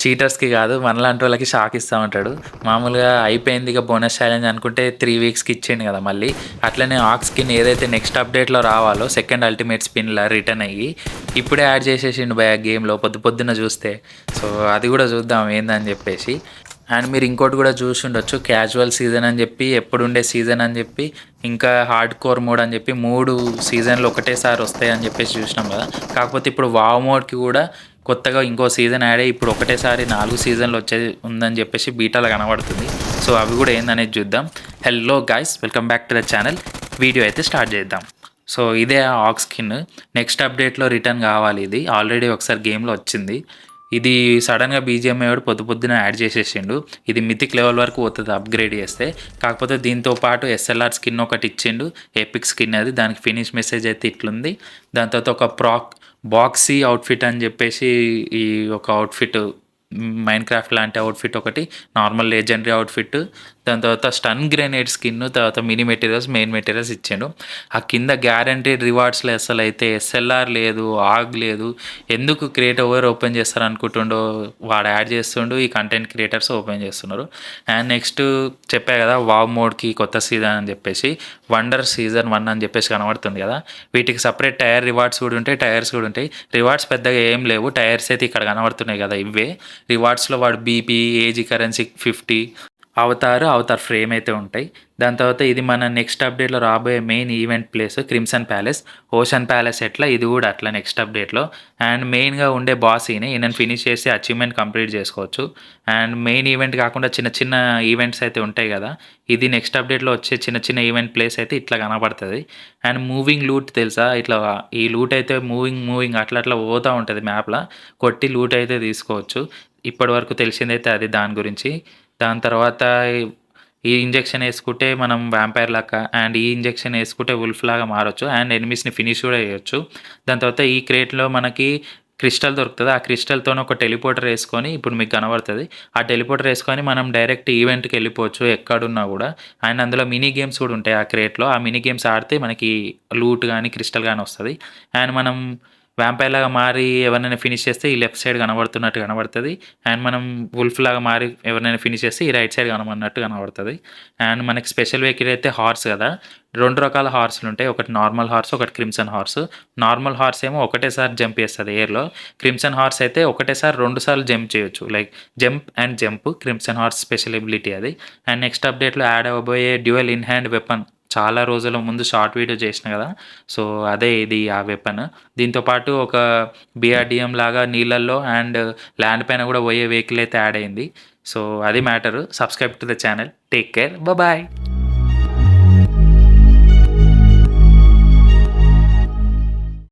చీటర్స్‌కి కాదు మనలాంటి వాళ్ళకి షాక్ ఇస్తా ఉంటాడు. మామూలుగా అయిపోయింది ఇక బోనస్ ఛాలెంజ్ అనుకుంటే 3 వీక్స్‌కి ఇచ్చిండు కదా మళ్ళీ. అట్లనే ఆక్ స్కిన్ ఏదైతే నెక్స్ట్ అప్డేట్‌లో రావాలో సెకండ్ అల్టిమేట్ స్పిన్‌లా రిటర్న్ అయ్యి ఇప్పుడే యాడ్ చేసేసిండు భయ్యా గేమ్‌లో పొద్దున్న చూస్తే. సో అది కూడా చూద్దాం ఏందని చెప్పేసి. అండ్ మీరు ఇంకోటి కూడా చూసుండొచ్చు, క్యాజువల్ సీజన్ అని చెప్పి, ఎప్పుడుండే సీజన్ అని చెప్పి, ఇంకా హార్డ్ కోర్ మోడ్ అని చెప్పి 3 సీజన్లు ఒకటేసారి వస్తాయని చెప్పేసి చూసినాం కదా. కాకపోతే ఇప్పుడు వావ్ మోడ్కి కూడా కొత్తగా ఇంకో సీజన్ యాడ్ అయ్యి ఇప్పుడు ఒకటేసారి 4 సీజన్లు వచ్చేది ఉందని చెప్పేసి బీటాలో కనబడుతుంది. సో అవి కూడా ఏందనేది చూద్దాం. Hello guys, welcome back to the channel. Video అయితే స్టార్ట్ చేద్దాం. సో ఇదే ఆక్ స్కిన్ నెక్స్ట్ అప్డేట్లో రిటర్న్ కావాలి. ఇది ఆల్రెడీ ఒకసారి గేమ్లో వచ్చింది. ఇది సడన్గా బీజిఎంఐ వాడు పొద్దున యాడ్ చేసేసిండు. ఇది మిథిక్ లెవెల్ వరకు పోతుంది అప్గ్రేడ్ చేస్తే. కాకపోతే దీంతో పాటు ఎస్ఎల్ఆర్ స్కిన్ ఒకటి ఇచ్చిండు, ఎపిక్ స్కిన్. అది దానికి ఫినిష్ మెసేజ్ అయితే ఇట్లుంది. దాని తర్వాత ఒక బాక్సీ అవుట్ఫిట్ అని చెప్పేసి ఈ ఒక అవుట్ఫిట్ మైన్ క్రాఫ్ట్ లాంటి అవుట్ఫిట్ ఒకటి, నార్మల్ లెజెండరీ అవుట్ఫిట్, దాని తర్వాత స్టన్ గ్రెనేడ్ స్కిన్, తర్వాత మినీ మెటీరియల్స్, మెయిన్ మెటీరియల్స్ ఇచ్చాడు. ఆ కింద గ్యారంటీడ్ రివార్డ్స్లో అసలు అయితే ఎస్ఎల్ఆర్ లేదు, ఆగ్ లేదు. ఎందుకు క్రియేట్ ఓవర్ ఓపెన్ చేస్తారు అనుకుంటుండో వాడు యాడ్ చేస్తుండు, ఈ కంటెంట్ క్రియేటర్స్ ఓపెన్ చేస్తున్నారు. అండ్ నెక్స్ట్ చెప్పా కదా వావ్ మోడ్కి కొత్త సీజన్ అని చెప్పేసి, వండర్ సీజన్ 1 అని చెప్పేసి కనబడుతుంది కదా. వీటికి సపరేట్ టైర్ రివార్డ్స్ కూడా ఉంటాయి, టైర్స్ కూడా ఉంటాయి. రివార్డ్స్ పెద్దగా ఏం లేవు, టైర్స్ అయితే ఇక్కడ కనబడుతున్నాయి కదా ఇవే. రివార్డ్స్లో వాడు BP, AG currency 50, avatar frame అయితే ఉంటాయి. దాని తర్వాత ఇది మన నెక్స్ట్ అప్డేట్లో రాబోయే main event place Crimson Palace. Ocean Palace ఎట్లా, ఇది కూడా అట్లా నెక్స్ట్ అప్డేట్లో. అండ్ మెయిన్గా ఉండే బాస్ ఈయనని ఫినిష్ చేసి అచీవ్మెంట్ కంప్లీట్ చేసుకోవచ్చు. అండ్ మెయిన్ ఈవెంట్ కాకుండా చిన్న ఈవెంట్స్ అయితే ఉంటాయి కదా, ఇది నెక్స్ట్ అప్డేట్లో వచ్చే చిన్న ఈవెంట్ ప్లేస్ అయితే ఇట్లా కనబడుతుంది. అండ్ మూవింగ్ లూట్ తెలుసా, ఇట్లా ఈ లూట్ అయితే మూవింగ్ అట్లా పోతూ ఉంటుంది మ్యాప్లో. కొట్టి లూట్ అయితే తీసుకోవచ్చు. ఇప్పటి వరకు తెలిసిందైతే అది దాని గురించి. దాని తర్వాత ఈ ఇంజెక్షన్ వేసుకుంటే మనం వ్యాంపైర్ లాగా, అండ్ ఈ ఇంజెక్షన్ వేసుకుంటే వుల్ఫ్ లాగా మారచ్చు, అండ్ ఎనిమీస్ని ఫినిష్ కూడా చేయొచ్చు. దాని తర్వాత ఈ క్రేట్లో మనకి క్రిస్టల్ దొరుకుతుంది. ఆ క్రిస్టల్తో ఒక టెలిపోర్టర్ వేసుకొని, ఇప్పుడు మీకు కనబడుతుంది, ఆ టెలిపోర్టర్ వేసుకొని మనం డైరెక్ట్ ఈవెంట్కి వెళ్ళిపోవచ్చు ఎక్కడున్నా కూడా. అండ్ అందులో మినీ గేమ్స్ కూడా ఉంటాయి ఆ క్రేట్లో. ఆ మినీ గేమ్స్ ఆడితే మనకి లూట్ కానీ క్రిస్టల్ కానీ వస్తుంది. అండ్ మనం వ్యాంపైర్ లాగా మారి ఎవరినైనా ఫినిష్ చేస్తే ఈ లెఫ్ట్ సైడ్ కనబడుతున్నట్టు కనబడుతుంది. అండ్ మనం వుల్ఫ్ లాగా మారి ఎవరినైనా ఫినిష్ చేస్తే ఈ రైట్ సైడ్ కనబడినట్టు కనబడుతుంది. అండ్ మనకి స్పెషల్ వెహికల్ అయితే హార్స్ కదా, 2 రకాల హార్స్లు ఉంటాయి. ఒకటి నార్మల్ హార్స్, ఒకటి క్రిమ్సన్ హార్స్. నార్మల్ హార్స్ ఏమో ఒకటేసారి జంప్ చేస్తుంది ఎయిర్లో. క్రిమ్సన్ హార్స్ అయితే ఒకటేసారి 2 సార్లు జంప్ చేయొచ్చు, like jump. Crimson horse special ability అది. అండ్ నెక్స్ట్ అప్డేట్లో యాడ్ అవ్వబోయే డ్యూయల్ ఇన్ హ్యాండ్ వెపన్, చాలా రోజుల ముందు షార్ట్ వీడియో చేసిన కదా, సో అదే ఇది ఆ వెపన్. దీంతోపాటు ఒక బిఆర్డిఎం లాగా నీళ్ళల్లో అండ్ ల్యాండ్ పైన కూడా పోయే వెహికల్ అయితే యాడ్ అయింది. సో అది matter. Subscribe to the channel. Take care, bye.